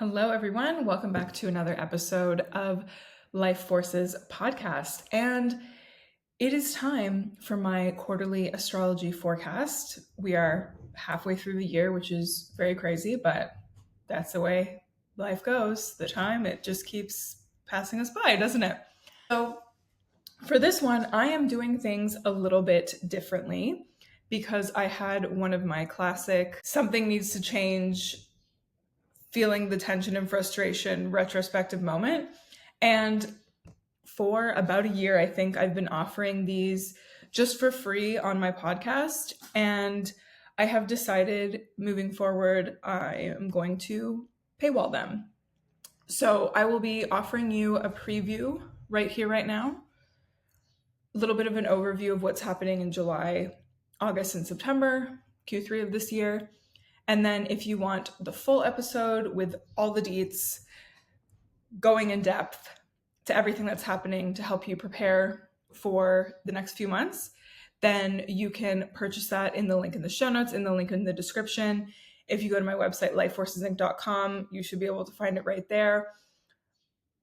Hello, everyone. Welcome back to another episode of Life Forces podcast. And it is time for my quarterly astrology forecast. We are halfway through the year, which is very crazy, but that's the way life goes. The time, it just keeps passing us by, doesn't it? So for this one, I am doing things a little bit differently because I had one of my classic something needs to change, feeling the tension and frustration retrospective moment. And for about a year, I think I've been offering these just for free on my podcast. And I have decided moving forward, I am going to paywall them. So I will be offering you a preview right here, right now, a little bit of an overview of what's happening in July, August, and September, Q3 of this year. And then if you want the full episode with all the deets, going in depth to everything that's happening to help you prepare for the next few months, then you can purchase that in the link in the show notes, in the link in the description. If you go to my website, lifeforcesinc.com, you should be able to find it right there.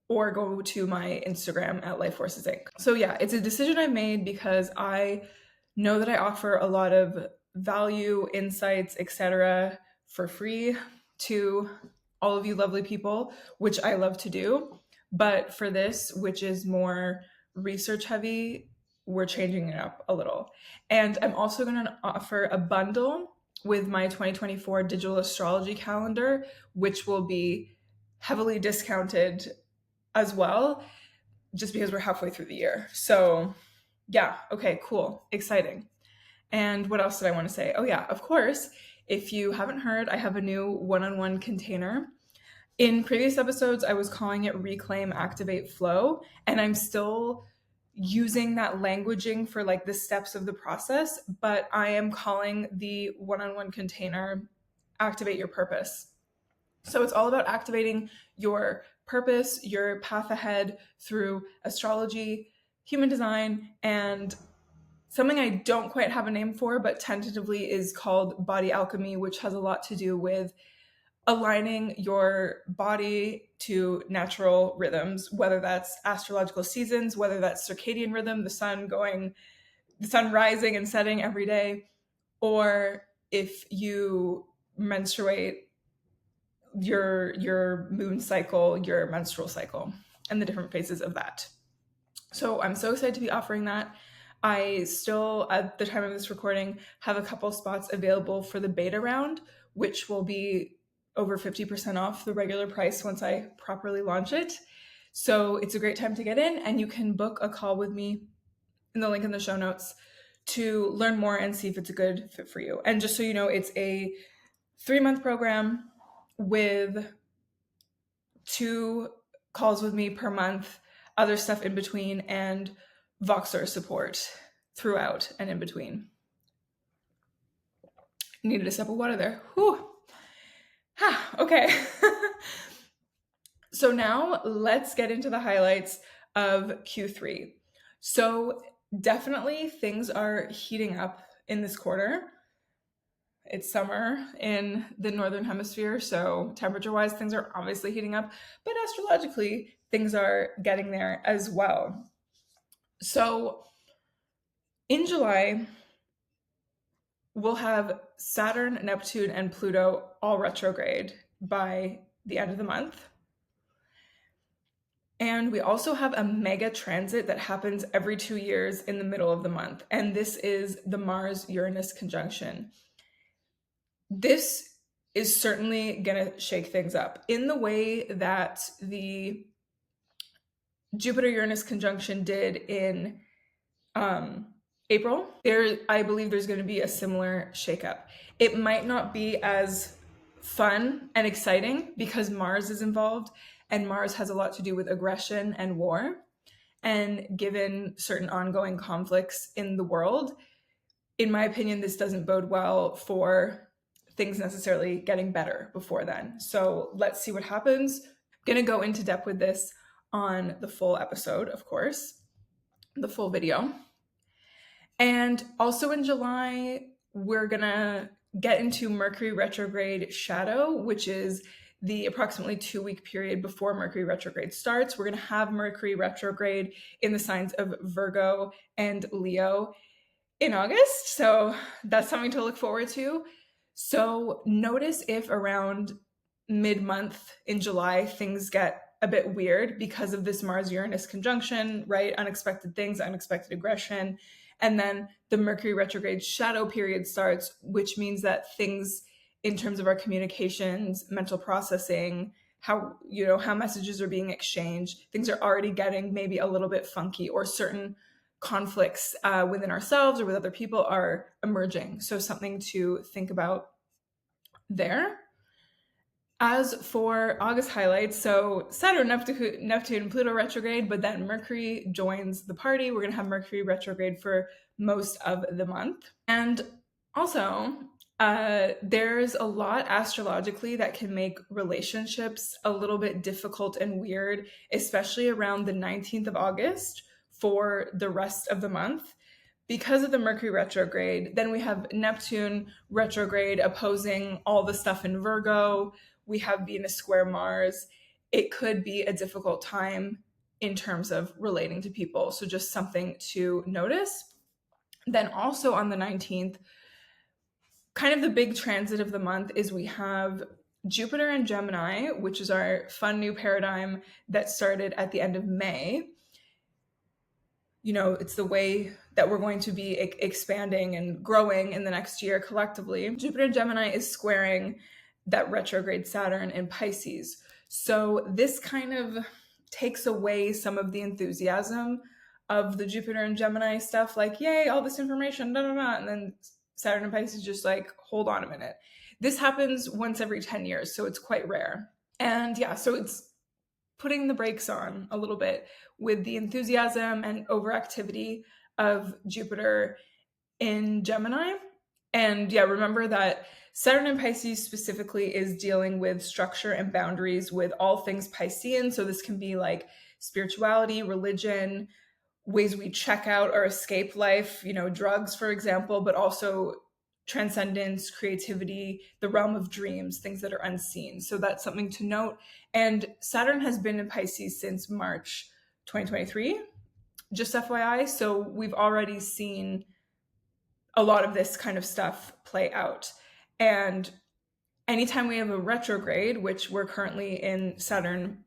Or go to my Instagram at lifeforcesinc. So yeah, it's a decision I made because I know that I offer a lot of value, insights, etc. for free to all of you lovely people, which I love to do. But for this, which is more research heavy, we're changing it up a little. And I'm also going to offer a bundle with my 2024 Digital Astrology calendar, which will be heavily discounted as well, just because we're halfway through the year. So yeah, okay, cool, exciting. And what else did I want to say? Oh yeah, of course, if you haven't heard, I have a new one-on-one container. In previous episodes, I was calling it Reclaim, Activate, Flow, and I'm still using that languaging for like the steps of the process, but I am calling the one-on-one container Activate Your Purpose. So it's all about activating your purpose, your path ahead through astrology, human design, and something I don't quite have a name for, but tentatively is called body alchemy, which has a lot to do with aligning your body to natural rhythms, whether that's astrological seasons, whether that's circadian rhythm, the sun rising and setting every day, or if you menstruate, your moon cycle, your menstrual cycle, and the different phases of that. So I'm so excited to be offering that. I still, at the time of this recording, have a couple spots available for the beta round, which will be over 50% off the regular price once I properly launch it. So it's a great time to get in, and you can book a call with me in the link in the show notes to learn more and see if it's a good fit for you. And just so you know, it's a 3-month program with 2 calls with me per month, other stuff in between, and Voxer support throughout and in between. Needed a sip of water there. Whew. Okay. So now let's get into the highlights of Q3. So definitely things are heating up in this quarter. It's summer in the Northern Hemisphere, so temperature-wise, things are obviously heating up, but astrologically, things are getting there as well. So in July, we'll have Saturn, Neptune, and Pluto all retrograde by the end of the month. And we also have a mega transit that happens every 2 years in the middle of the month, and this is the Mars-Uranus conjunction. This is certainly going to shake things up in the way that the Jupiter-Uranus conjunction did in April. I believe there's going to be a similar shakeup. It might not be as fun and exciting because Mars is involved, and Mars has a lot to do with aggression and war. And given certain ongoing conflicts in the world, in my opinion, this doesn't bode well for things necessarily getting better before then. So let's see what happens. I'm going to go into depth with this on the full episode, of course, the full video. And also in July, we're going to get into Mercury Retrograde shadow, which is the approximately 2-week period before Mercury retrograde starts. We're going to have Mercury retrograde in the signs of Virgo and Leo in August. So that's something to look forward to. So notice if around mid-month in July, things get a bit weird because of this Mars-Uranus conjunction, right? Unexpected things, unexpected aggression. And then the Mercury retrograde shadow period starts, which means that things in terms of our communications, mental processing, how messages are being exchanged, things are already getting maybe a little bit funky, or certain conflicts within ourselves or with other people are emerging. So something to think about there. As for August highlights, so Saturn, Neptune, Pluto retrograde, but then Mercury joins the party. We're going to have Mercury retrograde for most of the month. And also, there's a lot astrologically that can make relationships a little bit difficult and weird, especially around the 19th of August for the rest of the month. Because of the Mercury retrograde, then we have Neptune retrograde opposing all the stuff in Virgo. We have Venus square Mars. It could be a difficult time in terms of relating to people. So just something to notice. Then also on the 19th, kind of the big transit of the month is we have Jupiter in Gemini, which is our fun new paradigm that started at the end of May. It's the way that we're going to be expanding and growing in the next year collectively. Jupiter in Gemini is squaring that retrograde Saturn in Pisces. So this kind of takes away some of the enthusiasm of the Jupiter and Gemini stuff, like, yay, all this information, and then Saturn and Pisces just like, hold on a minute. This happens once every 10 years, so it's quite rare. And yeah, so it's putting the brakes on a little bit with the enthusiasm and overactivity of Jupiter in Gemini. And yeah, remember that Saturn in Pisces specifically is dealing with structure and boundaries with all things Piscean. So this can be like spirituality, religion, ways we check out or escape life, drugs, for example, but also transcendence, creativity, the realm of dreams, things that are unseen. So that's something to note. And Saturn has been in Pisces since March 2023, just FYI. So we've already seen a lot of this kind of stuff play out. And anytime we have a retrograde, which we're currently in Saturn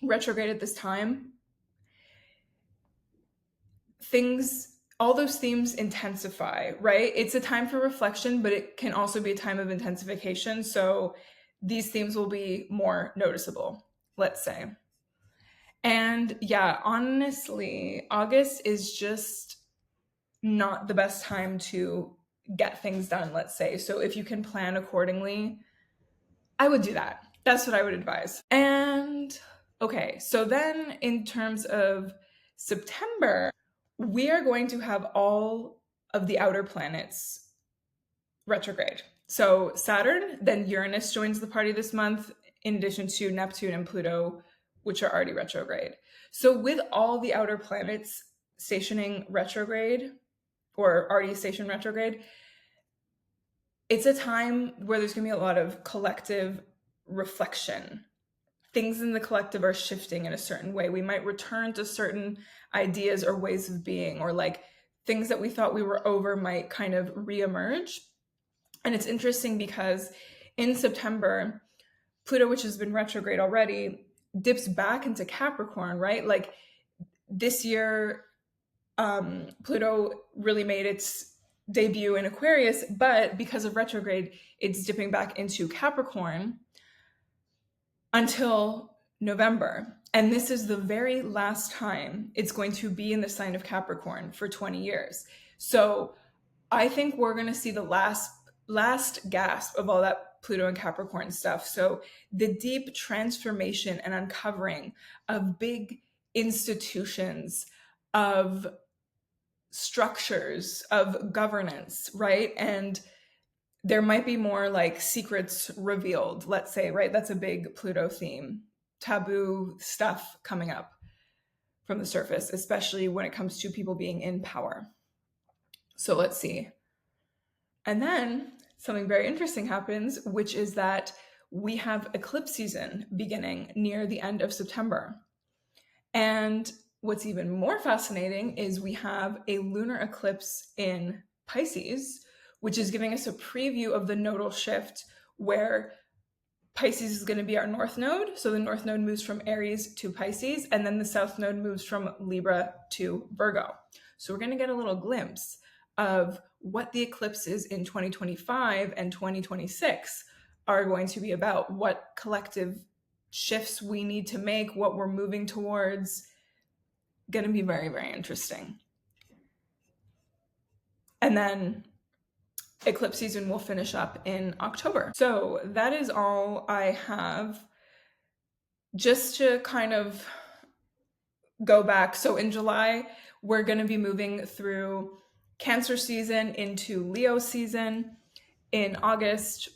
retrograde at this time, all those themes intensify, right? It's a time for reflection, but it can also be a time of intensification. So these themes will be more noticeable, let's say. And yeah, honestly, August is just not the best time to get things done, let's say. So if you can plan accordingly, I would do that. That's what I would advise. And okay, so then in terms of September, we are going to have all of the outer planets retrograde. So Saturn, then Uranus joins the party this month, in addition to Neptune and Pluto, which are already retrograde. So with all the outer planets stationing retrograde or already stationed retrograde, it's a time where there's going to be a lot of collective reflection. Things in the collective are shifting in a certain way. We might return to certain ideas or ways of being, or like things that we thought we were over might kind of reemerge. And it's interesting because in September, Pluto, which has been retrograde already, dips back into Capricorn, right? Like this year, Pluto really made its debut in Aquarius, but because of retrograde, it's dipping back into Capricorn until November. And this is the very last time it's going to be in the sign of Capricorn for 20 years. So I think we're going to see the last gasp of all that Pluto and Capricorn stuff. So the deep transformation and uncovering of big institutions, of structures, of governance, right? And there might be more like secrets revealed, let's say, right? That's a big Pluto theme. Taboo stuff coming up from the surface, especially when it comes to people being in power. So let's see. And then something very interesting happens, which is that we have eclipse season beginning near the end of September. And what's even more fascinating is we have a lunar eclipse in Pisces, which is giving us a preview of the nodal shift where Pisces is going to be our north node. So the north node moves from Aries to Pisces, and then the south node moves from Libra to Virgo. So we're going to get a little glimpse of what the eclipses in 2025 and 2026 are going to be about, what collective shifts we need to make, what we're moving towards. Going to be very, very interesting. And then eclipse season will finish up in October. So that is all I have. Just to kind of go back. So in July, we're going to be moving through Cancer season into Leo season. In August,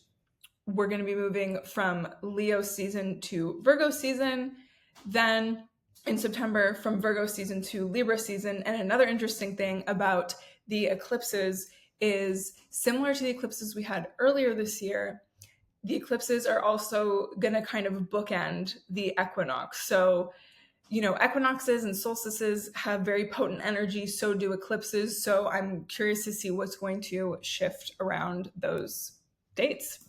we're going to be moving from Leo season to Virgo season. Then in September, from Virgo season to Libra season. And another interesting thing about the eclipses is, similar to the eclipses we had earlier this year, the eclipses are also going to kind of bookend the equinox. So, equinoxes and solstices have very potent energy, so do eclipses. So I'm curious to see what's going to shift around those dates.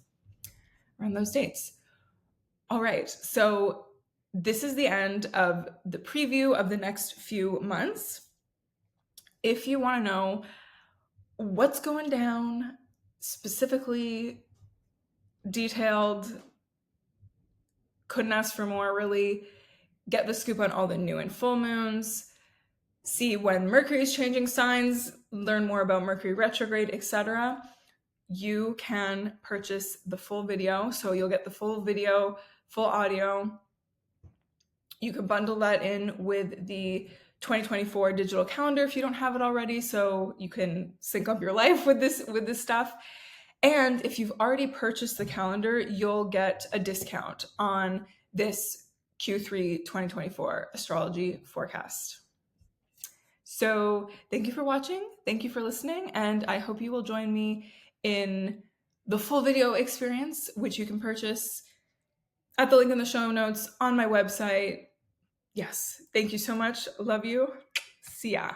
All right, so this is the end of the preview of the next few months. If you want to know what's going down, specifically detailed, couldn't ask for more, really. Get the scoop on all the new and full moons, see when Mercury is changing signs, learn more about Mercury Retrograde, etc. You can purchase the full video. So you'll get the full video, full audio. You can bundle that in with the 2024 digital calendar if you don't have it already, so you can sync up your life with this stuff. And if you've already purchased the calendar, you'll get a discount on this Q3 2024 astrology forecast. So thank you for watching. Thank you for listening. And I hope you will join me in the full video experience, which you can purchase at the link in the show notes on my website. Yes. Thank you so much. Love you. See ya.